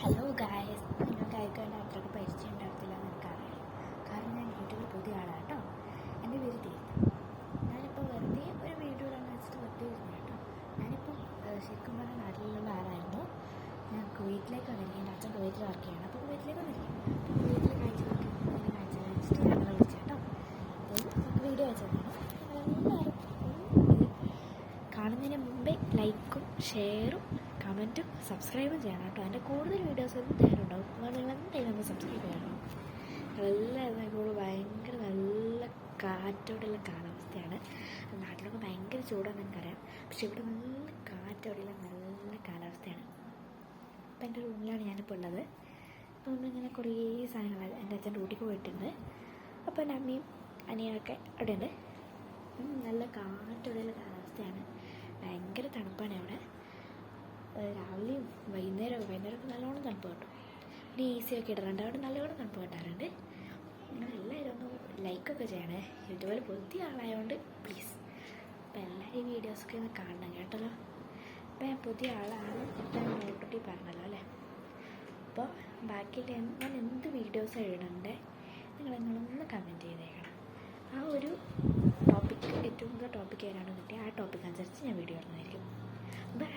Hello guys, നിങ്ങൾക്ക് അയക്കേണ്ട അത്രയ്ക്ക് പരിചയം ഉണ്ടാകത്തില്ല എന്ന് എനിക്കറിയാം. കാരണം ഞാൻ യൂട്യൂബിൽ പുതിയ ആളാണ് കേട്ടോ. എൻ്റെ പേര് തീർത്ത്. ഞാനിപ്പോൾ വെറുതെ ഒരു വീഡിയോ ഇടാന്ന് വെച്ചിട്ട് വെറുതെ ഇരുന്നു കേട്ടോ. ഞാനിപ്പോൾ ശരിക്കും പറഞ്ഞാൽ നാട്ടിലുള്ള ആളായിരുന്നു. ഞാൻ കുവൈറ്റിലേക്ക് വന്നിരിക്കും. എൻ്റെ അച്ഛൻ കുവൈറ്റിൽ വർക്ക് ചെയ്യണം. അപ്പോൾ കുവൈറ്റിലേക്ക് വന്നിരിക്കും. അപ്പോൾ കുവൈറ്റിലെ കാഴ്ചകളൊക്കെ ഇങ്ങനെ കാഴ്ച വെച്ചിട്ട് ഞങ്ങളെ വിളിച്ചു കേട്ടോ. അപ്പോൾ നമുക്ക് വീഡിയോ അയച്ചു തന്നു. നിങ്ങളെല്ലാവരും കാണുന്നതിന് മുമ്പേ ലൈക്കും ഷെയറും കമൻറ്റും സബ്സ്ക്രൈബും ചെയ്യണം കേട്ടോ. എൻ്റെ കൂടുതൽ വീഡിയോസ് എന്തായാലും ഉണ്ടാവും. നിങ്ങൾ എന്തായാലും ഒന്ന് സബ്സ്ക്രൈബ് ചെയ്യണം. എല്ലാവരും ഇപ്പോൾ ഭയങ്കര നല്ല കാറ്റോടെയുള്ള കാലാവസ്ഥയാണ്. നാട്ടിലൊക്കെ ഭയങ്കര ചൂടാണെന്ന് എനിക്കറിയാം. പക്ഷെ ഇവിടെ നല്ല കാറ്റോടെയുള്ള നല്ല കാലാവസ്ഥയാണ്. അപ്പോൾ എൻ്റെ റൂമിലാണ് ഞാനിപ്പോൾ ഉള്ളത്. അതുകൊണ്ട് ഇങ്ങനെ കുറേ സാധനങ്ങൾ എൻ്റെ അച്ഛൻ ഡ്യൂട്ടിക്ക് പോയിട്ടുണ്ട്. അപ്പോൾ എൻ്റെ അമ്മയും അനിയനൊക്കെ അവിടെ ഉണ്ട്. നല്ല കാറ്റോടെയുള്ള കാലാവസ്ഥയാണ്. ഭയങ്കര തണുപ്പാണ് അവിടെ. രാവിലെയും വൈകുന്നേരമൊക്കെ നല്ലോണം തണുപ്പ് കിട്ടും. പിന്നെ AC ഒക്കെ ഇടാറുണ്ട്. അവിടെ നല്ലോണം തണുപ്പ് കിട്ടാറുണ്ട്. നിങ്ങളെല്ലാവരും ഒന്ന് ലൈക്കൊക്കെ ചെയ്യണേ. യൂട്യൂബിൽ പുതിയ ആളായതുകൊണ്ട് പ്ലീസ്. അപ്പോൾ എല്ലാവരും ഈ വീഡിയോസൊക്കെ ഒന്ന് കാണണം കേട്ടല്ലോ. അപ്പോൾ ഞാൻ പുതിയ ആളാണ്, ഞാൻ ഓൾറെഡി പറഞ്ഞല്ലോ അല്ലേ. അപ്പോൾ ബാക്കിയിൽ ഞാൻ എന്ത് വീഡിയോസ് എഴുതണ്ടേ നിങ്ങളൊന്ന് കമൻറ്റ് ചെയ്തേക്കണം. ആ ഒരു ടോപ്പിക്ക് ഏറ്റവും കൂടുതൽ ടോപ്പിക്ക് ഏതാണോ കിട്ടിയ ആ ടോപ്പിക്ക് അനുസരിച്ച് ഞാൻ വീഡിയോ ഇടുന്നതായിരിക്കും. ബൈ.